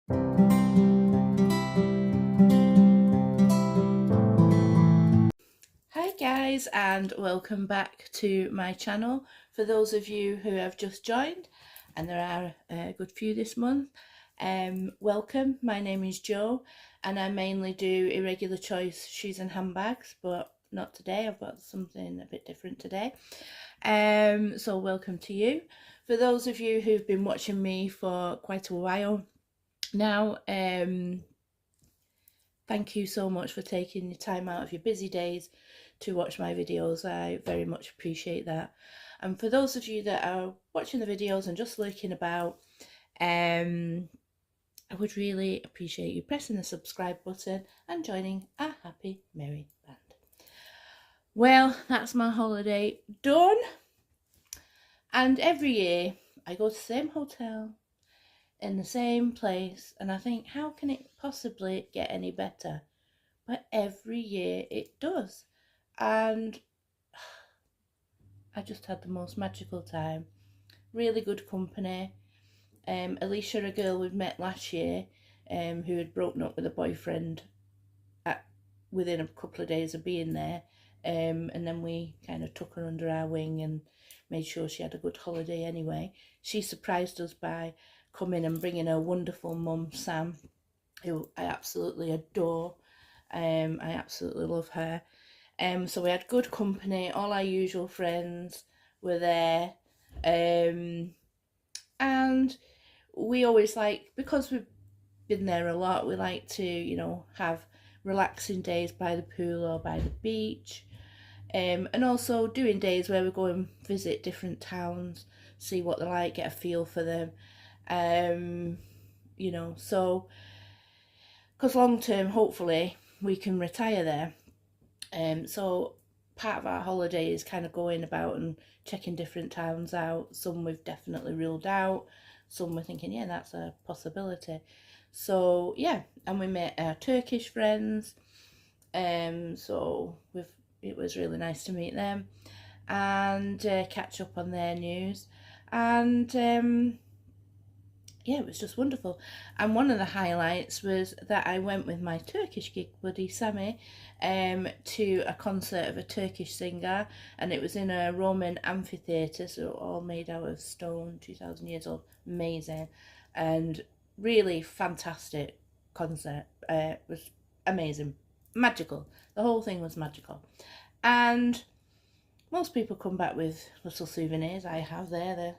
Hi guys, and welcome back to my channel. For those of you who have just joined, and there are a good few this month, welcome. My name is Jo, and I mainly do irregular choice shoes and handbags, but not today. I've got something a bit different today. So welcome to you. For those of you who've been watching me for quite a while now, thank you so much for taking the time out of your busy days to watch my videos. I very much appreciate that. And for those of you that are watching the videos and just lurking about, I would really appreciate you pressing the subscribe button and joining a happy merry band. Well, that's my holiday done. And every year I go to the same hotel in the same place, and I think, how can it possibly get any better? But every year it does, and I just had the most magical time. Really good company. Alicia, a girl we've met last year, who had broken up with a boyfriend within a couple of days of being there, and then we kind of took her under our wing and made sure she had a good holiday anyway. She surprised us by coming and bringing her wonderful mum, Sam, who I absolutely adore. I absolutely love her. So we had good company. All our usual friends were there. And we always because we've been there a lot, we like to, have relaxing days by the pool or by the beach. And also doing days where we go and visit different towns, see what they're like, get a feel for them. So, because long term, hopefully, we can retire there. So part of our holiday is kind of going about and checking different towns out. Some we've definitely ruled out. Some we're thinking, yeah, that's a possibility. So yeah, and we met our Turkish friends. So it was really nice to meet them and catch up on their news. And yeah, it was just wonderful. And one of the highlights was that I went with my Turkish gig buddy Sammy to a concert of a Turkish singer, and it was in a Roman amphitheatre, so all made out of stone, 2,000 years old. Amazing, and really fantastic concert. It was amazing, magical. The whole thing was magical, and most people come back with little souvenirs. I have there's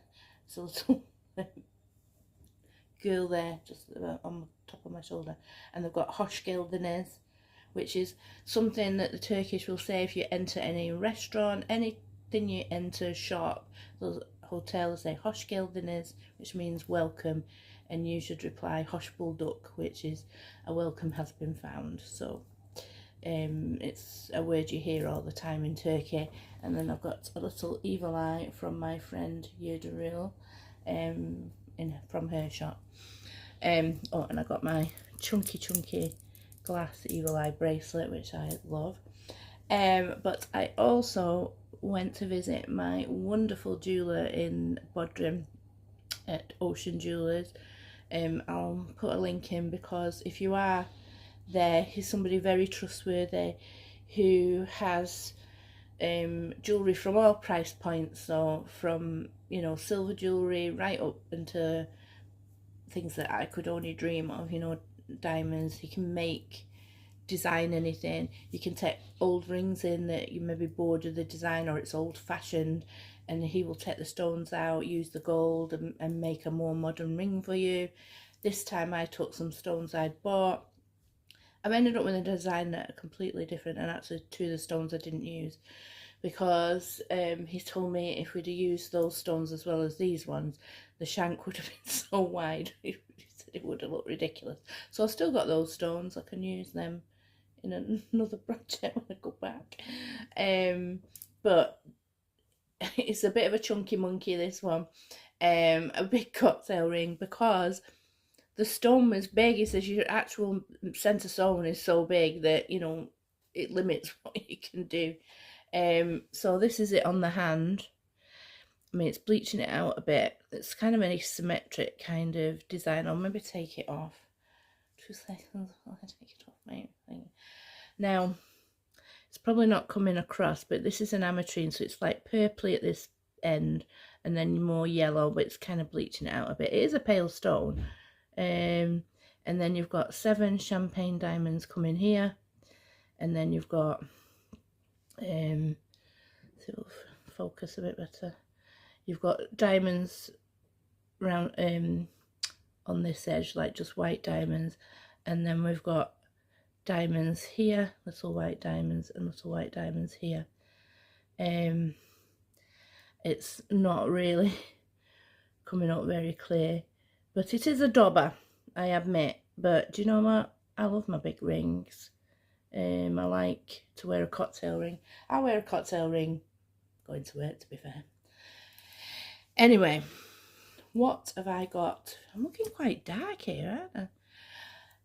a little girl there just on the top of my shoulder, and they've got hoş geldiniz, which is something that the Turkish will say if you enter any restaurant, anything you enter, shop, those hotels say hoş geldiniz, which means welcome, and you should reply hoş bulduk, which is a welcome has been found. So it's a word you hear all the time in Turkey. And then I've got a little evil eye from my friend Yurdaril, from her shop. And I got my chunky glass evil eye bracelet, which I love. But I also went to visit my wonderful jeweller in Bodrum at Ocean Jewellers. I'll put a link in, because if you are there, he's somebody very trustworthy who has jewellery from all price points, so from silver jewellery right up into things that I could only dream of, diamonds. He can design anything. You can take old rings in that you maybe bored of the design or it's old fashioned, and he will take the stones out, use the gold and make a more modern ring for you. This time I took some stones I'd bought. I've ended up with a design that are completely different, and actually two of the stones I didn't use, because he told me if we'd have used those stones as well as these ones, the shank would have been so wide. He said it would have looked ridiculous. So I've still got those stones. I can use them in another project when I go back. But it's a bit of a chunky monkey, this one. A big cocktail ring, because the stone was big. He says your actual centre stone is so big that, it limits what you can do. So this is it on the hand. I mean, it's bleaching it out a bit. It's kind of an asymmetric kind of design. I'll maybe take it off. 2 seconds while I take it off my thing. Now, it's probably not coming across, but this is an ametrine, so it's like purpley at this end and then more yellow, but it's kind of bleaching it out a bit. It is a pale stone. And then you've got 7 champagne diamonds coming here, and then you've got so focus a bit better. You've got diamonds around on this edge, like just white diamonds, and then we've got diamonds here, little white diamonds, and little white diamonds here. It's not really coming up very clear, but it is a dauber, I admit. But do you know what? I love my big rings. I like to wear a cocktail ring. I wear a cocktail ring going to work, to be fair. Anyway, what have I got? I'm looking quite dark here, aren't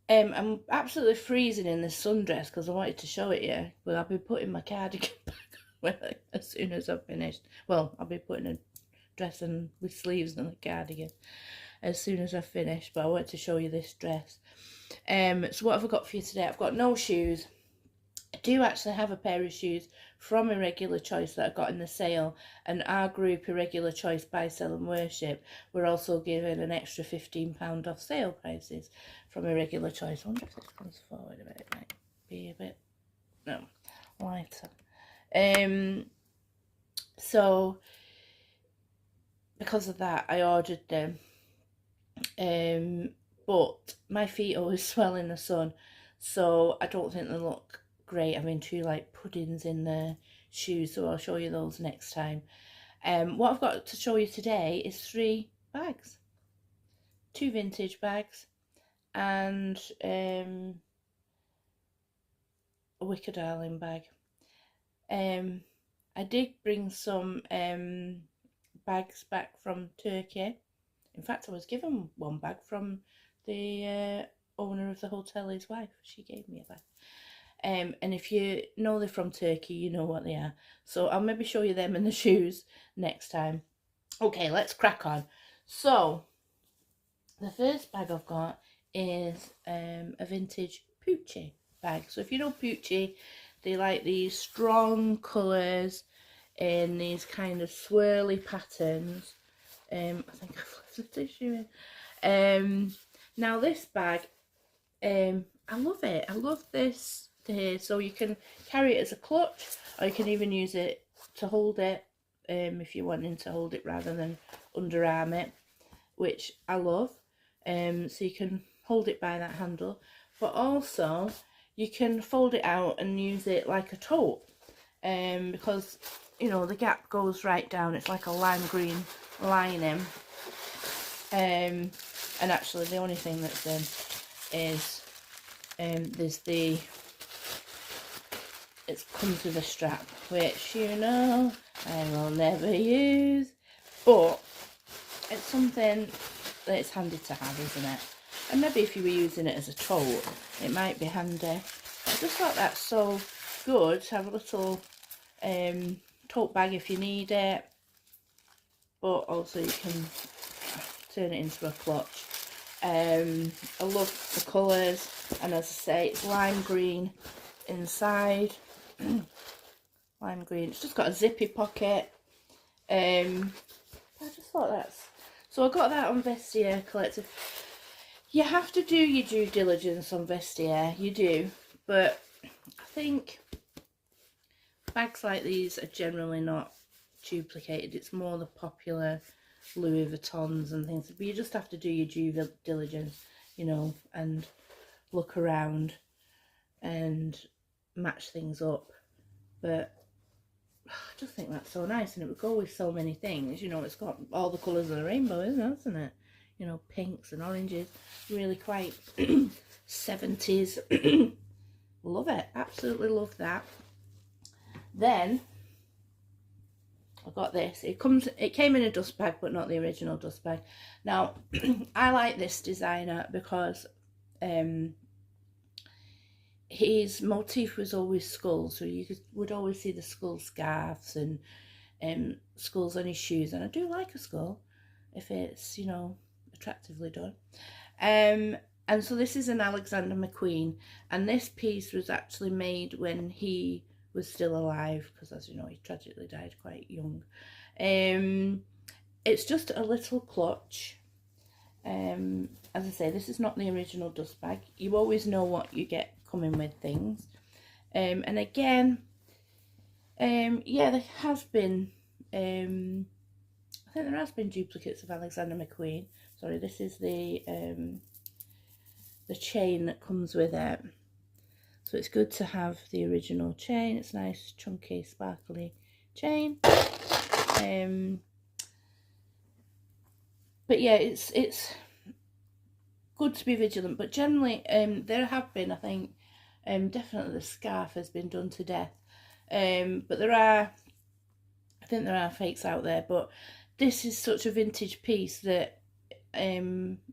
I? I'm absolutely freezing in this sundress because I wanted to show it you, but I'll be putting my cardigan back on as soon as I've finished. Well, I'll be putting a dress and with sleeves and a cardigan as soon as I've finished, but I wanted to show you this dress. So what have I got for you today? I've got no shoes. I do actually have a pair of shoes from Irregular Choice that I got in the sale, and our group Irregular Choice Buy, Sell and Worship were also given an extra £15 off sale prices from Irregular Choice. I wonder if this comes forward a bit. It might be a bit, no, lighter. So because of that I ordered them, but my feet always swell in the sun, so I don't think they look great having 2 like puddings in the shoes, so I'll show you those next time. What I've got to show you today is 3 bags, 2 vintage bags and a Wicker Darling bag. I did bring some bags back from Turkey. In fact, I was given 1 bag from the owner of the hotel, his wife. She gave me a bag. And if you know they're from Turkey, you know what they are. So I'll maybe show you them and the shoes next time. Okay, let's crack on. So the first bag I've got is a vintage Pucci bag. So if you know Pucci, they like these strong colours in these kind of swirly patterns. I think I've left the tissue in. Now this bag, I love it. I love this here. So you can carry it as a clutch, or you can even use it to hold it, if you're wanting to hold it rather than underarm it, which I love. So you can hold it by that handle, but also you can fold it out and use it like a tote, because you know the gap goes right down. It's like a lime green lining, and actually the only thing that's in is there's the, it comes with a strap, which you know I will never use, but it's something that it's handy to have, isn't it? And maybe if you were using it as a tote, it might be handy. I just thought that's so good to have a little tote bag if you need it, but also you can turn it into a clutch. I love the colours, and as I say, it's lime green inside. Lime green. It's just got a zippy pocket. I just thought that's, so I got that on Vestiaire Collective. You have to do your due diligence on Vestiaire, you do, but I think bags like these are generally not duplicated. It's more the popular Louis Vuittons and things, but you just have to do your due diligence, you know, and look around and match things up. But I just think that's so nice, and it would go with so many things. You know, it's got all the colours of the rainbow, isn't it? You know, pinks and oranges, really quite 70s. Love it, absolutely love that. Then I got this. It came in a dust bag, but not the original dust bag. Now I like this designer because his motif was always skulls, so you would always see the skull scarves and skulls on his shoes, and I do like a skull if it's, you know, attractively done. And so this is an Alexander Mcqueen, and this piece was actually made when he was still alive, because as you know, he tragically died quite young. It's just a little clutch. As I say, this is not the original dust bag. You always know what you get coming with things. And again, yeah, there has been, I think there has been duplicates of Alexander Mcqueen. Sorry, this is the chain that comes with it. So it's good to have the original chain. It's nice, chunky, sparkly chain. But yeah, it's good to be vigilant. But generally, there have been, I think, definitely the scarf has been done to death. But I think there are fakes out there. But this is such a vintage piece that I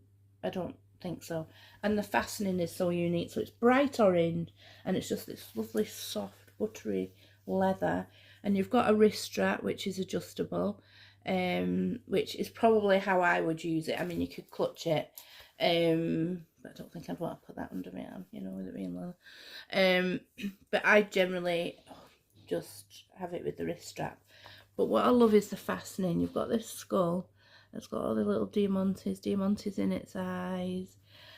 don't think so. And the fastening is so unique. So it's bright orange, and it's just this lovely, soft, buttery leather. And you've got a wrist strap, which is adjustable. Which is probably how I would use it. I mean, you could clutch it, but I don't think I'd want to put that under my arm, you know, with it being leather. But I generally just have it with the wrist strap. But what I love is the fastening. You've got this skull. It's got all the little diamantes in its eyes.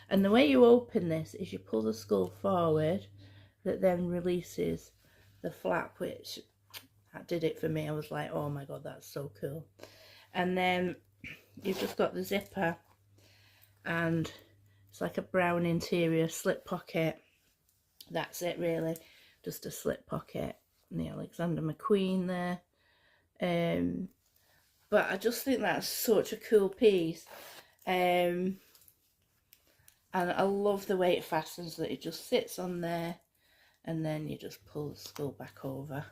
And the way you open this is you pull the skull forward, that then releases the flap, which that did it for me. I was like, oh my god, that's so cool. And then you've just got the zipper, and it's like a brown interior slip pocket. That's it really, just a slip pocket. And the Alexander Mcqueen there. But I just think that's such a cool piece. And I love the way it fastens, that it just sits on there, and then you just pull the skull back over.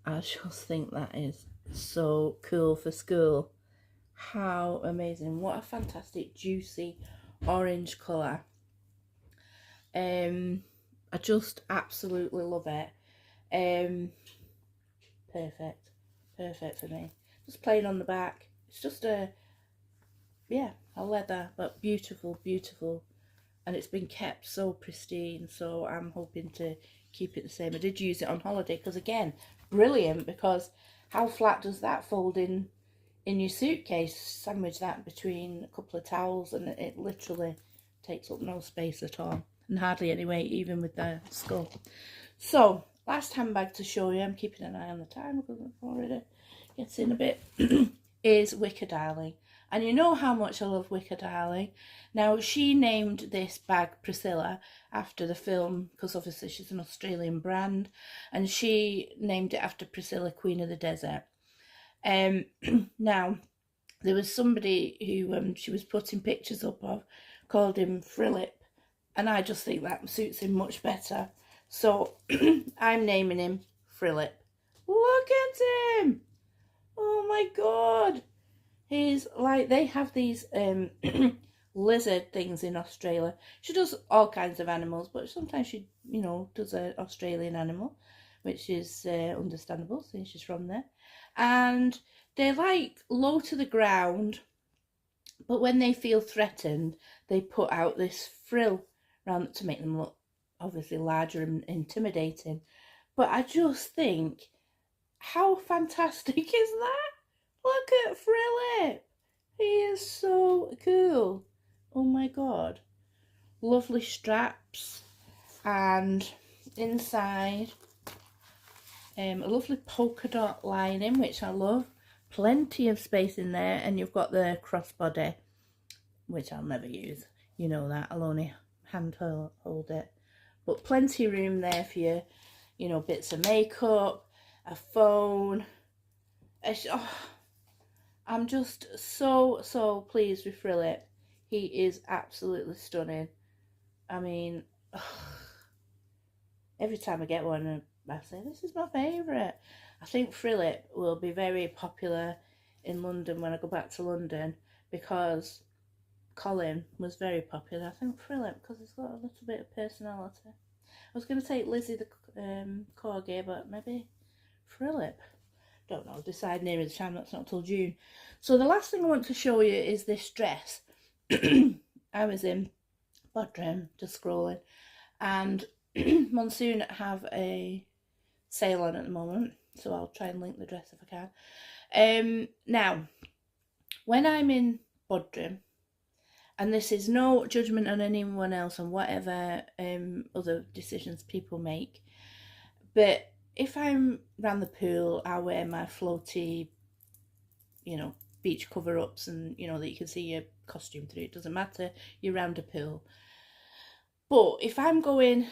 I just think that is so cool for school. How amazing. What a fantastic juicy orange colour. I just absolutely love it. Perfect for me. Just plain on the back. It's just a leather, but beautiful. And it's been kept so pristine, so I'm hoping to keep it the same. I did use it on holiday, because again, brilliant, because how flat does that fold in your suitcase? Sandwich that between a couple of towels, and it literally takes up no space at all, and hardly any weight, even with the skull. So last handbag to show you, I'm keeping an eye on the time because it already gets in a bit, is Wicker Darling. And you know how much I love Wicker Darling. Now, she named this bag Priscilla after the film, because obviously she's an Australian brand, and she named it after Priscilla, Queen of the Desert. Now, there was somebody who she was putting pictures up of, called him Philip, and I just think that suits him much better. So I'm naming him Philip. Look at him! Oh my god! He's like, they have these lizard things in Australia. She does all kinds of animals, but sometimes she, you know, does an Australian animal, which is understandable since she's from there. And they're like low to the ground, but when they feel threatened, they put out this frill around to make them look obviously larger and intimidating. But I just think, how fantastic is that? Look at Philip. He is so cool. Oh my god. Lovely straps, and inside a lovely polka dot lining, which I love. Plenty of space in there, and you've got the crossbody, which I'll never use. You know that. I'll only hand hold it. But plenty of room there for your, you know, bits of makeup, a phone. I'm just so pleased with Philip. He is absolutely stunning. I mean, every time I get one, I say, this is my favourite. I think Philip will be very popular in London when I go back to London, because Colin was very popular. I think Philip, because he's got a little bit of personality. I was going to take Lizzie the corgi, but maybe Philip. Don't know, decide nearer the time, that's not till June. So the last thing I want to show you is this dress. I was in Bodrum, just scrolling, and Monsoon have a sale on at the moment, so I'll try and link the dress if I can. Now, when I'm in Bodrum, and this is no judgment on anyone else and whatever other decisions people make, but if I'm round the pool, I wear my floaty, you know, beach cover-ups, and you know that you can see your costume through. It doesn't matter, you're round a pool. But if I'm going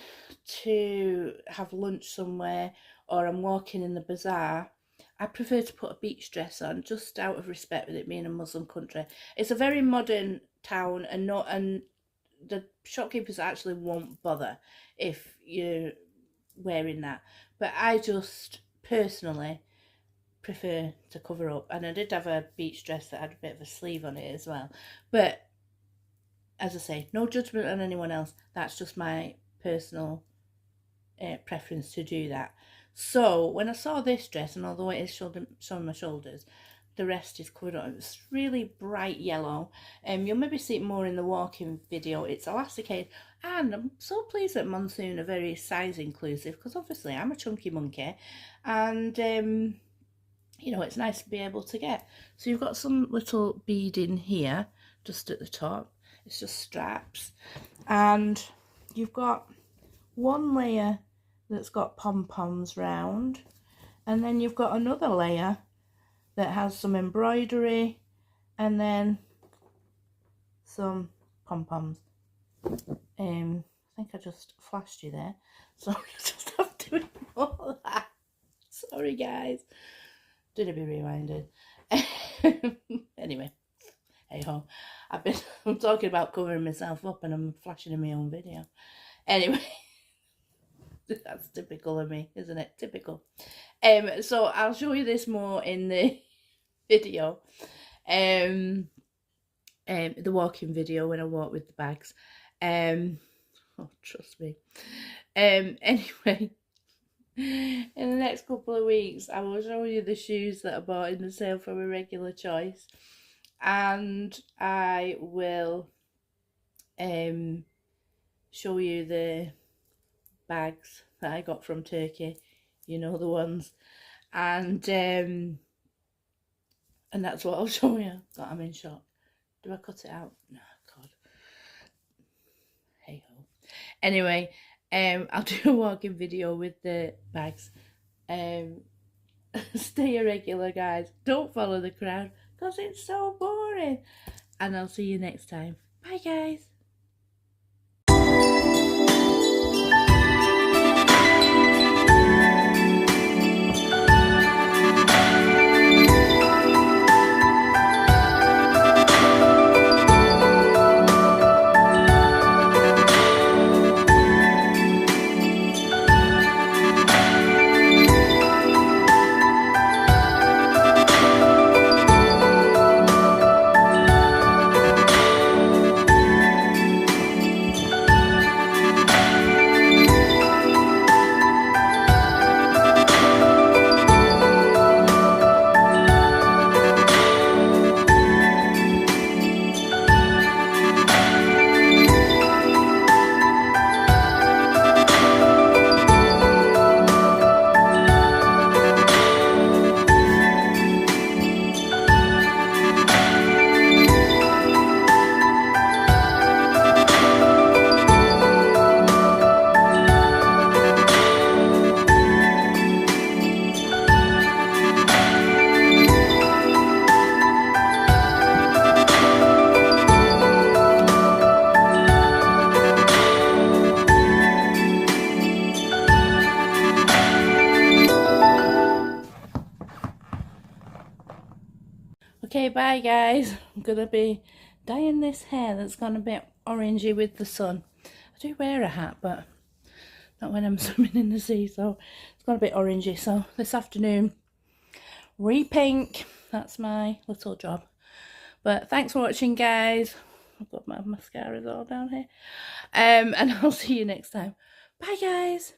to have lunch somewhere, or I'm walking in the bazaar, I prefer to put a beach dress on, just out of respect with it being a Muslim country. It's a very modern town, and the shopkeepers actually won't bother if you're wearing that. But I just personally prefer to cover up, and I did have a beach dress that had a bit of a sleeve on it as well. But as I say, no judgment on anyone else. That's just my personal preference to do that. So when I saw this dress, and although it is showing my shoulders, the rest is covered up. It's really bright yellow. You'll maybe see it more in the walking video. It's elasticated, and I'm so pleased that Monsoon are very size inclusive, because obviously I'm a chunky monkey, and you know, it's nice to be able to get. So you've got some little beading here, just at the top. It's just straps, and you've got one layer that's got pom-poms round, and then you've got another layer that has some embroidery, and then some pom-poms. I think I just flashed you there, so you just have to ignore that. Sorry guys, did it be rewinded? Anyway, hey ho, I'm talking about covering myself up, and I'm flashing in my own video. Anyway, that's typical of me, isn't it? Typical. So I'll show you this more in the video, the walking video, when I walk with the bags. Oh, trust me. Anyway, in the next couple of weeks, I will show you the shoes that I bought in the sale from a regular choice, and I will show you the bags that I got from Turkey, you know, the ones, and that's what I'll show you. God, I'm in shock. Do I cut it out? No, God. Hey ho. Anyway, I'll do a walking video with the bags. Stay a regular, guys. Don't follow the crowd, because it's so boring. And I'll see you next time. Bye, guys. Okay, bye guys. I'm going to be dyeing this hair that's gone a bit orangey with the sun. I do wear a hat, but not when I'm swimming in the sea, so it's gone a bit orangey. So this afternoon, re-pink. That's my little job. But thanks for watching, guys. I've got my mascaras all down here. And I'll see you next time. Bye, guys.